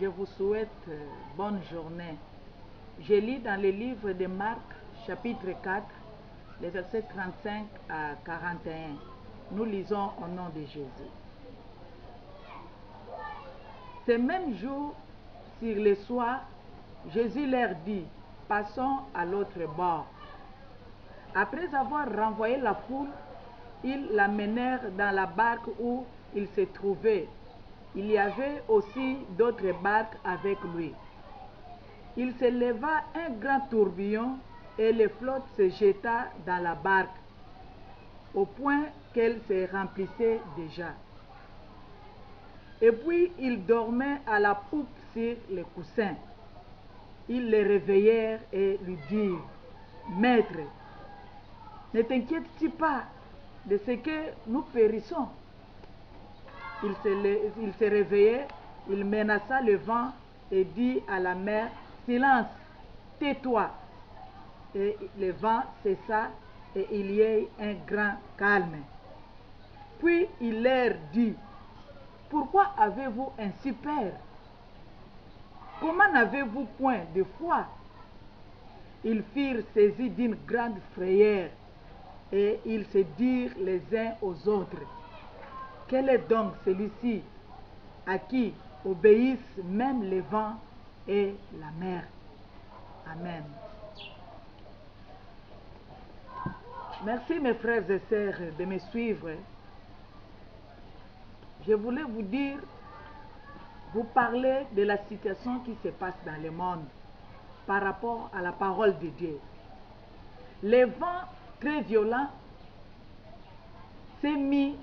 je vous souhaite bonne journée. Je lis dans le livre de Marc, chapitre 4, les versets 35 à 41. Nous lisons au nom de Jésus. Ce même jour, sur le soir, Jésus leur dit, passons à l'autre bord. Après avoir renvoyé la foule, ils l'amenèrent dans la barque où il se trouvait. Il y avait aussi d'autres barques avec lui. Il se leva un grand tourbillon et le flotte se jeta dans la barque, au point qu'elle se remplissait déjà. Et puis ils dormaient à la poupe sur les coussins. Ils les réveillèrent et lui dirent, « Maître, ne t'inquiètes-tu pas de ce que nous périssons ?» Il se réveillait, il menaça le vent et dit à la mer, « Silence, tais-toi !» Et le vent cessa et il y eut un grand calme. Puis il leur dit, « Pourquoi avez-vous ainsi peur? Comment n'avez-vous point de foi ?» Ils furent saisis d'une grande frayeur et ils se dirent les uns aux autres, « Quel est donc celui-ci à qui obéissent même le vent et la mer? » Amen. Merci mes frères et sœurs de me suivre. Je voulais vous parler de la situation qui se passe dans le monde par rapport à la parole de Dieu. Le vent très violent s'est mis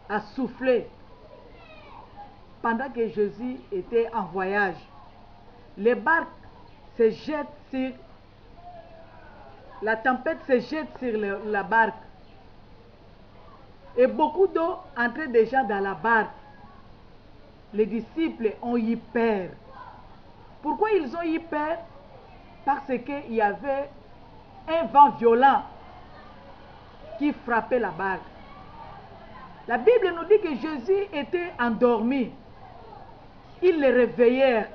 à souffler pendant que Jésus était en voyage. Les barques se jettent sur... La tempête se jette sur la barque. Et beaucoup d'eau entrait déjà dans la barque. Les disciples ont eu peur. Pourquoi ils ont eu peur? Parce qu'il y avait un vent violent qui frappait la barque. La Bible nous dit que Jésus était endormi. Ils le réveillèrent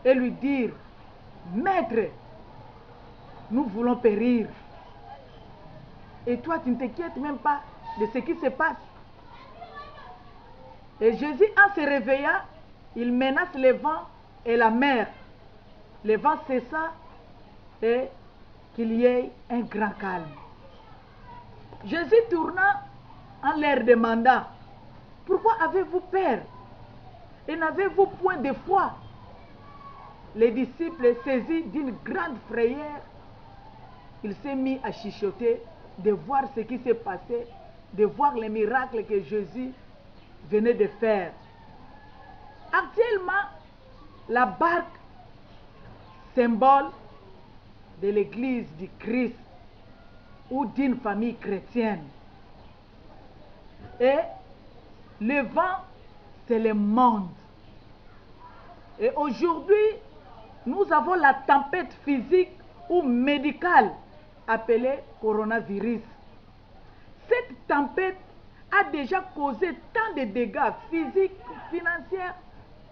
et lui dirent, « Maître, nous voulons périr. Et toi, tu ne t'inquiètes même pas de ce qui se passe. » Et Jésus, en se réveillant, il menace le vent et la mer. Le vent cessa et qu'il y ait un grand calme. Jésus tourna en leur demandant, « Pourquoi avez-vous peur? Et n'avez-vous point de foi? » Les disciples, saisis d'une grande frayeur, il s'est mis à chuchoter de voir ce qui s'est passé, de voir les miracles que Jésus venait de faire. Actuellement, la barque, symbole de l'église du Christ ou d'une famille chrétienne. Et le vent, c'est le monde. Et aujourd'hui, nous avons la tempête physique ou médicale appelée coronavirus. Cette tempête a déjà causé tant de dégâts physiques, financiers,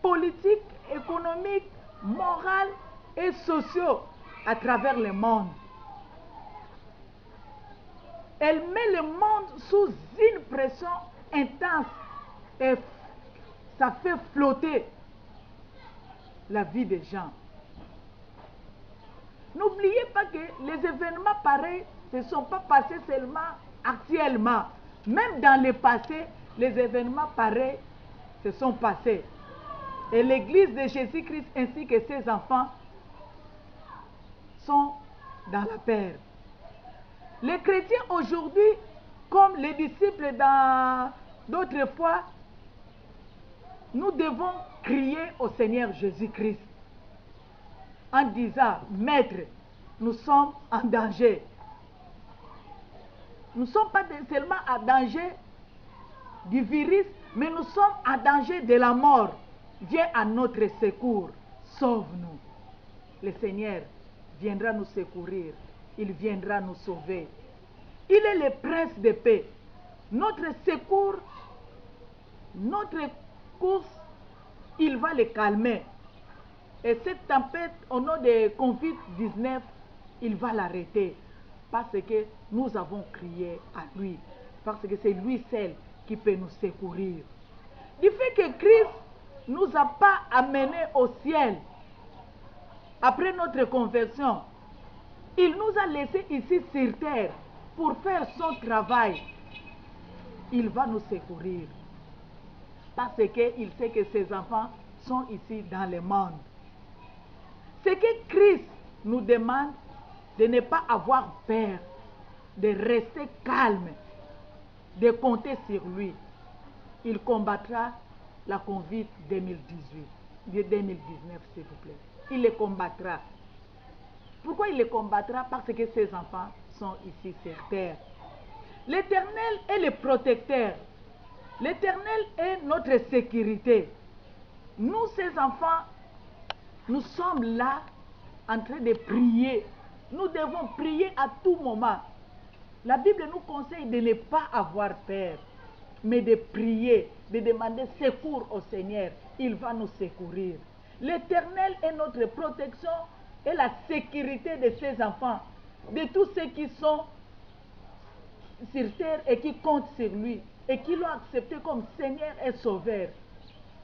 politiques, économiques, moraux et sociaux à travers le monde. Elle met le monde sous une pression intense et ça fait flotter la vie des gens. N'oubliez pas que les événements pareils ne sont pas passés seulement actuellement. Même dans le passé, les événements pareils se sont passés. Et l'église de Jésus-Christ ainsi que ses enfants sont dans la peur. Les chrétiens aujourd'hui, comme les disciples dans d'autres fois, nous devons crier au Seigneur Jésus-Christ en disant, « Maître, nous sommes en danger. » Nous ne sommes pas seulement en danger du virus, mais nous sommes en danger de la mort. Viens à notre secours, sauve-nous. Le Seigneur viendra nous secourir, il viendra nous sauver. Il est le prince de paix. Notre secours, notre course il va les calmer. Et cette tempête, au nom de Covid-19, il va l'arrêter. Parce que nous avons crié à lui. Parce que c'est lui seul qui peut nous secourir. Du fait que Christ ne nous a pas amenés au ciel après notre conversion, il nous a laissés ici sur terre pour faire son travail. Il va nous secourir. Parce qu'il sait que ses enfants sont ici dans le monde. Ce que Christ nous demande, de ne pas avoir peur, de rester calme, de compter sur lui. Il combattra la Covid 2019, s'il vous plaît. Il les combattra. Pourquoi il les combattra? Parce que ses enfants sont ici sur terre. L'Éternel est le protecteur. L'Éternel est notre sécurité. Nous, ses enfants, nous sommes là en train de prier. Nous devons prier à tout moment. La Bible nous conseille de ne pas avoir peur, mais de prier, de demander secours au Seigneur. Il va nous secourir. L'Éternel est notre protection et la sécurité de ses enfants, de tous ceux qui sont sur terre et qui comptent sur lui et qui l'ont accepté comme Seigneur et Sauveur.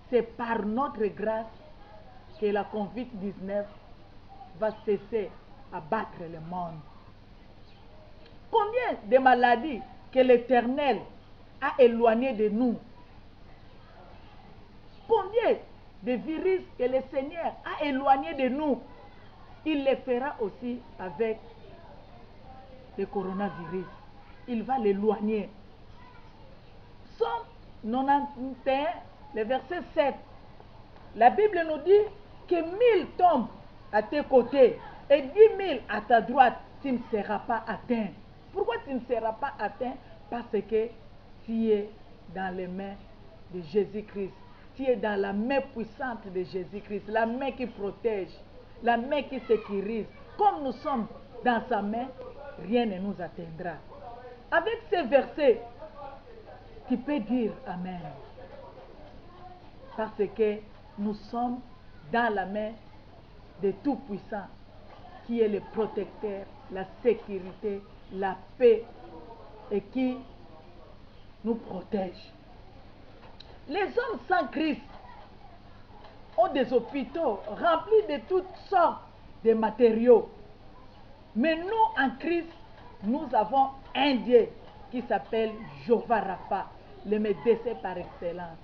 C'est par notre grâce que la Covid-19 va cesser à battre le monde. Combien de maladies que l'Éternel a éloignées de nous? Combien de virus que le Seigneur a éloignés de nous? Il les fera aussi avec le coronavirus. Il va l'éloigner. Somme 91, le verset 7. La Bible nous dit que 1000 tombent à tes côtés et 10 000 à ta droite, tu ne seras pas atteint. Pourquoi tu ne seras pas atteint? Parce que tu es dans les mains de Jésus-Christ. Tu es dans la main puissante de Jésus-Christ, la main qui protège, la main qui sécurise. Comme nous sommes dans sa main, rien ne nous atteindra. Avec ces versets, tu peux dire Amen. Parce que nous sommes dans la main de Tout-Puissant, qui est le protecteur, la sécurité, la paix, et qui nous protège. Les hommes sans Christ ont des hôpitaux remplis de toutes sortes de matériaux. Mais nous, en Christ, nous avons un Dieu qui s'appelle Jéhovah Rapha, le médecin par excellence.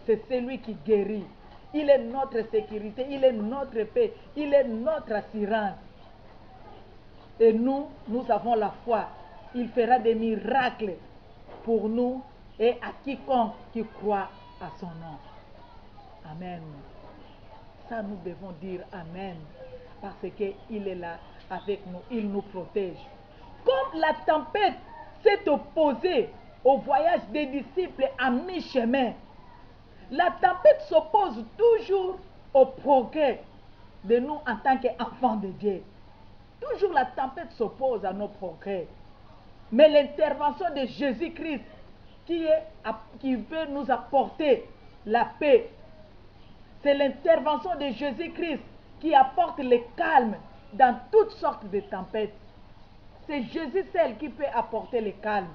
C'est celui qui guérit. Il est notre sécurité, il est notre paix, il est notre assurance. Et nous, nous avons la foi. Il fera des miracles pour nous et à quiconque qui croit à son nom. Amen. Ça, nous devons dire Amen. Parce qu'il est là avec nous, il nous protège. Comme la tempête s'est opposée au voyage des disciples à mi-chemin, la tempête s'oppose toujours au progrès de nous en tant qu'enfants de Dieu. Toujours la tempête s'oppose à nos progrès. Mais l'intervention de Jésus-Christ qui veut nous apporter la paix, c'est l'intervention de Jésus-Christ qui apporte le calme dans toutes sortes de tempêtes. C'est Jésus seul qui peut apporter le calme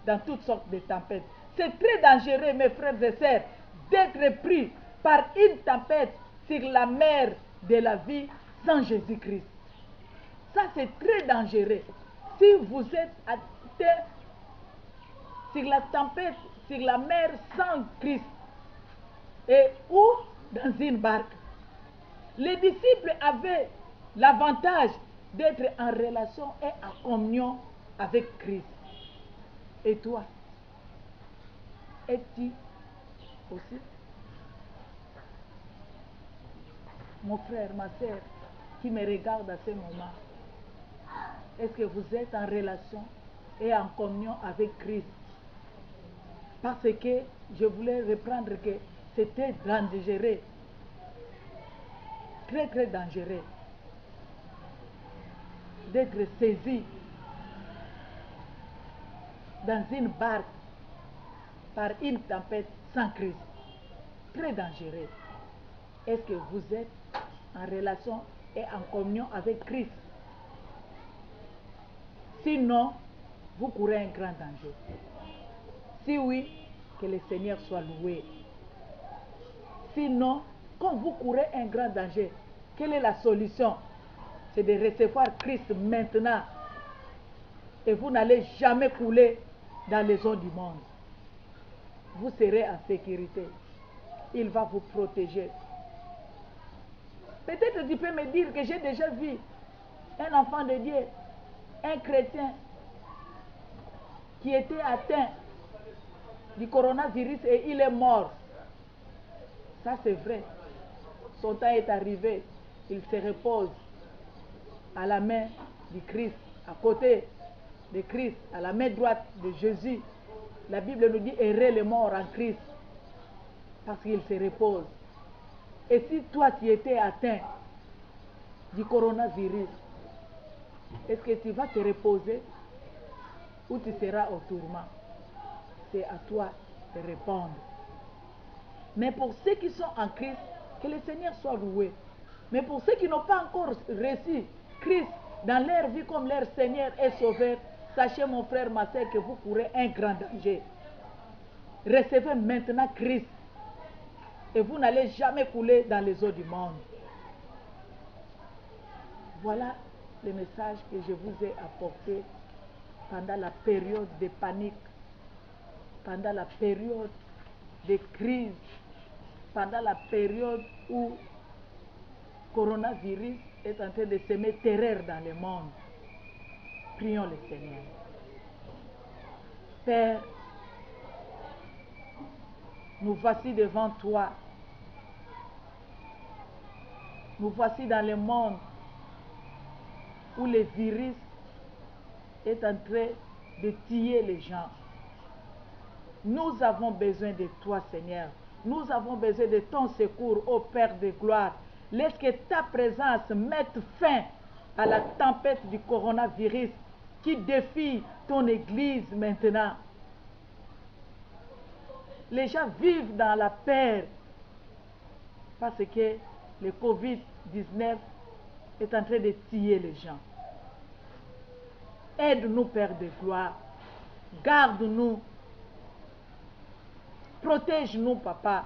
dans toutes sortes de tempêtes. C'est très dangereux, mes frères et sœurs, d'être pris par une tempête sur la mer de la vie sans Jésus-Christ. Ça, c'est très dangereux. Si vous êtes atteint sur la tempête, sur la mer sans Christ, ou dans une barque, les disciples avaient l'avantage d'être en relation et en communion avec Christ. Et toi, es-tu aussi? Mon frère, ma soeur, qui me regarde à ce moment, est-ce que vous êtes en relation et en communion avec Christ? Parce que je voulais reprendre que c'était dangereux, très très dangereux, d'être saisi dans une barque par une tempête sans Christ. Très dangereux. Est-ce que vous êtes en relation et en communion avec Christ? Sinon, vous courez un grand danger. Si oui, que le Seigneur soit loué. Sinon, quand vous courez un grand danger, quelle est la solution? C'est de recevoir Christ maintenant. Et vous n'allez jamais couler dans les eaux du monde. Vous serez en sécurité. Il va vous protéger. Peut-être tu peux me dire que j'ai déjà vu un enfant de Dieu, un chrétien, qui était atteint du coronavirus et il est mort. Ça c'est vrai. Son temps est arrivé. Il se repose à la main du Christ, à côté de Christ, à la main droite de Jésus. La Bible nous dit errer les morts en Christ parce qu'il se repose. Et si toi tu étais atteint du coronavirus, est-ce que tu vas te reposer ou tu seras au tourment? C'est à toi de répondre. Mais pour ceux qui sont en Christ, que le Seigneur soit loué. Mais pour ceux qui n'ont pas encore reçu Christ dans leur vie comme leur Seigneur et Sauveur, sachez mon frère, ma soeur, que vous courez un grand danger. Recevez maintenant Christ et vous n'allez jamais couler dans les eaux du monde. Voilà le message que je vous ai apporté pendant la période de panique, pendant la période de crise, pendant la période où le coronavirus est en train de semer terreur dans le monde. Prions le Seigneur. Père, nous voici devant toi. Nous voici dans le monde où le virus est en train de tuer les gens. Nous avons besoin de toi, Seigneur. Nous avons besoin de ton secours, ô Père de gloire. Laisse que ta présence mette fin à la tempête du coronavirus qui défie ton Église maintenant. Les gens vivent dans la peur parce que le Covid-19 est en train de tuer les gens. Aide-nous, Père de gloire. Garde-nous. Protège-nous, Papa.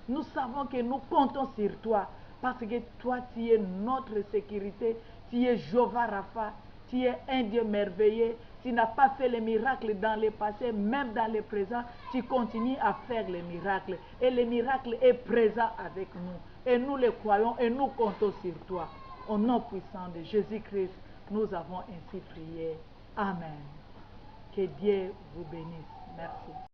Nous savons que nous comptons sur toi parce que toi, tu es notre sécurité. Tu es Jéhovah Rapha. Tu es un Dieu merveilleux. Tu n'as pas fait les miracles dans le passé, même dans le présent. Tu continues à faire les miracles. Et le miracle est présent avec nous. Et nous le croyons et nous comptons sur toi. Au nom puissant de Jésus-Christ, nous avons ainsi prié. Amen. Que Dieu vous bénisse. Merci.